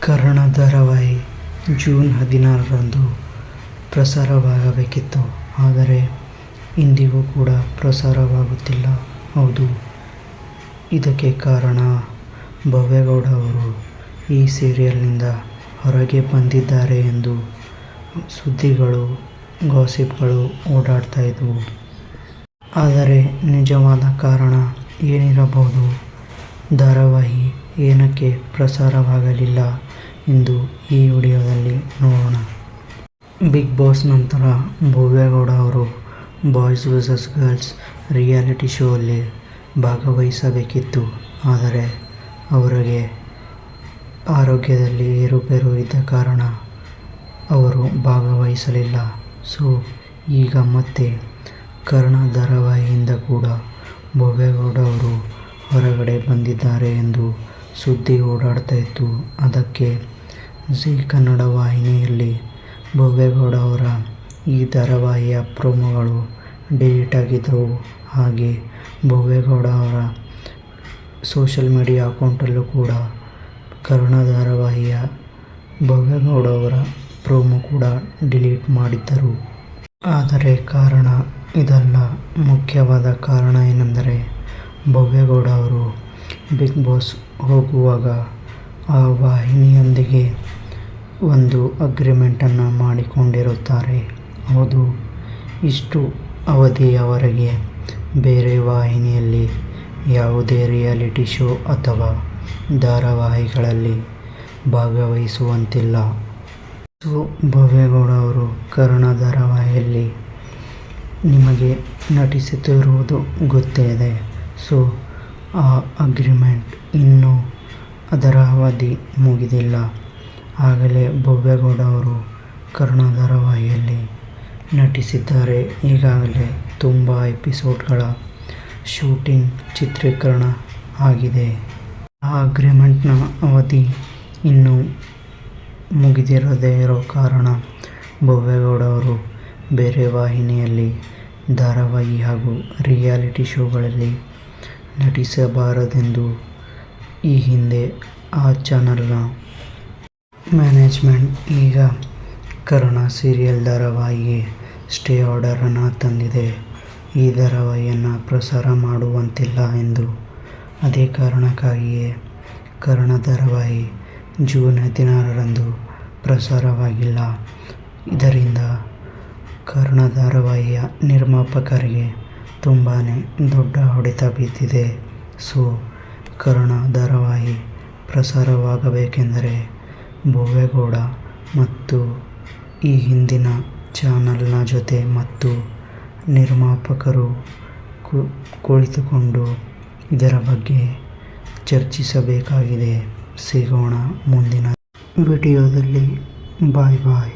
ಕರ್ಣ ಧಾರಾವಾಹಿ ಜೂನ್ 16ರಂದು ಪ್ರಸಾರವಾಗಬೇಕಿತ್ತು. ಆದರೆ ಇಂದಿಗೂ ಕೂಡ ಪ್ರಸಾರವಾಗುತ್ತಿಲ್ಲ. ಹೌದು, ಇದಕ್ಕೆ ಕಾರಣ ಭವ್ಯಗೌಡ ಅವರು ಈ ಸೀರಿಯಲ್ನಿಂದ ಹೊರಗೆ ಬಂದಿದ್ದಾರೆ ಎಂದು ಸುದ್ದಿಗಳು, ಗಾಸಿಪ್ಗಳು ಓಡಾಡ್ತಾ ಇದ್ವು. ಆದರೆ ನಿಜವಾದ ಕಾರಣ ಏನಿರಬಹುದು? ಧಾರಾವಾಹಿ ಏನಕ್ಕೆ ಪ್ರಸಾರವಾಗಲಿಲ್ಲ ಎಂದು ಈ ವಿಡಿಯೋದಲ್ಲಿ ನೋಡೋಣ. ಬಿಗ್ ಬಾಸ್ ನಂತರ ಭವ್ಯಗೌಡ ಅವರು boys versus girls reality show ಅಲ್ಲಿ ಭಾಗವಹಿಸಬೇಕಿತ್ತು. ಆದರೆ ಅವರಿಗೆ ಆರೋಗ್ಯದಲ್ಲಿ ಏರುಪೇರು ಇದ್ದ ಕಾರಣ ಅವರು ಭಾಗವಹಿಸಲಿಲ್ಲ. ಸೊ ಈಗ ಮತ್ತೆ ಕರ್ಣ ಧಾರಾವಾಹಿಯಿಂದ ಕೂಡ ಭವ್ಯಗೌಡ ಅವರು ಹೊರಗಡೆ ಬಂದಿದ್ದಾರೆ ಎಂದು ಸುದ್ದಿ ಓಡಾಡ್ತಾ ಇತ್ತು. ಅದಕ್ಕೆ ಜೀ ಕನ್ನಡ ವಾಹಿನಿಯಲ್ಲಿ ಭವ್ಯಗೌಡ ಅವರ ಈ ಧಾರಾವಾಹಿಯ ಪ್ರೋಮೋಗಳು ಡಿಲೀಟ್ ಆಗಿದ್ದವು. ಹಾಗೆ ಭವ್ಯಗೌಡ ಅವರ ಸೋಷಿಯಲ್ ಮೀಡಿಯಾ ಅಕೌಂಟಲ್ಲೂ ಕೂಡ ಕರ್ಣ ಧಾರಾವಾಹಿಯ ಭವ್ಯಗೌಡ ಅವರ ಪ್ರೋಮೋ ಕೂಡ ಡಿಲೀಟ್ ಮಾಡಿದ್ದರು. ಆದರೆ ಕಾರಣ ಇದಲ್ಲ. ಮುಖ್ಯವಾದ ಕಾರಣ ಏನೆಂದರೆ ಭವ್ಯಗೌಡ ಅವರು ಬಿಗ್ ಬಾಸ್ ಹೋಗುವಾಗ ಆ ವಾಹಿನಿಯೊಂದಿಗೆ ಒಂದು ಅಗ್ರಿಮೆಂಟನ್ನು ಮಾಡಿಕೊಂಡಿರುತ್ತಾರೆ. ಹೌದು, ಇಷ್ಟು ಅವಧಿಯವರೆಗೆ ಬೇರೆ ವಾಹಿನಿಯಲ್ಲಿ ಯಾವುದೇ ರಿಯಾಲಿಟಿ ಶೋ ಅಥವಾ ಧಾರಾವಾಹಿಗಳಲ್ಲಿ ಭಾಗವಹಿಸುವಂತಿಲ್ಲ. ಸೊ ಭವ್ಯಗೌಡ ಅವರು ಕರ್ಣ ಧಾರಾವಾಹಿಯಲ್ಲಿ ನಿಮಗೆ ನಟಿಸುತ್ತಿರುವುದು ಗೊತ್ತೇ ಇದೆ. ಸೊ ಆ ಅಗ್ರಿಮೆಂಟ್ ಇನ್ನೂ ಅದರ ಅವಧಿ ಮುಗಿದಿಲ್ಲ. ಆಗಲೇ ಭವ್ಯಗೌಡ ಅವರು ಕರ್ಣ ಧಾರಾವಾಹಿಯಲ್ಲಿ ನಟಿಸಿದ್ದಾರೆ. ಈಗಾಗಲೇ ತುಂಬ ಎಪಿಸೋಡ್ಗಳ ಶೂಟಿಂಗ್, ಚಿತ್ರೀಕರಣ ಆಗಿದೆ. ಆ ಅಗ್ರಿಮೆಂಟ್ನ ಅವಧಿ ಇನ್ನೂ ಮುಗಿದಿರದೇ ಇರೋ ಕಾರಣ ಭವ್ಯಗೌಡ ಅವರು ಬೇರೆ ವಾಹಿನಿಯಲ್ಲಿ ಧಾರಾವಾಹಿ ಹಾಗೂ ರಿಯಾಲಿಟಿ ಶೋಗಳಲ್ಲಿ ನಟಿಸಬಾರದೆಂದು ಈ ಹಿಂದೆ ಆ ಚಾನಲ್ನ ಮ್ಯಾನೇಜ್ಮೆಂಟ್ ಈಗ ಕರ್ಣ ಸೀರಿಯಲ್ ಧಾರಾವಾಹಿಗೆ ಸ್ಟೇ ಆರ್ಡರನ್ನು ತಂದಿದೆ. ಈ ಧಾರಾವಾಹಿಯನ್ನು ಪ್ರಸಾರ ಮಾಡುವಂತಿಲ್ಲ ಎಂದು. ಅದೇ ಕಾರಣಕ್ಕಾಗಿಯೇ ಕರ್ಣ ಧಾರಾವಾಹಿ ಜೂನ್ 16ರಂದು ಪ್ರಸಾರವಾಗಿಲ್ಲ. ಇದರಿಂದ ಕರ್ಣ ಧಾರಾವಾಹಿಯ ನಿರ್ಮಾಪಕರಿಗೆ ತುಂಬಾ ದೊಡ್ಡ ಹೊಡೆತ ಬಿದ್ದಿದೆ. ಸೊ ಕರ್ಣ ಧಾರಾವಾಹಿ ಪ್ರಸಾರವಾಗಬೇಕೆಂದರೆ ಭವ್ಯಗೌಡ ಮತ್ತು ಈ ಹಿಂದಿನ ಚಾನಲ್ನ ಜೊತೆ ಮತ್ತು ನಿರ್ಮಾಪಕರು ಕುಳಿತುಕೊಂಡು ಇದರ ಬಗ್ಗೆ ಚರ್ಚಿಸಬೇಕಾಗಿದೆ. ಸಿಗೋಣ ಮುಂದಿನ ವಿಡಿಯೋದಲ್ಲಿ. ಬಾಯ್ ಬಾಯ್.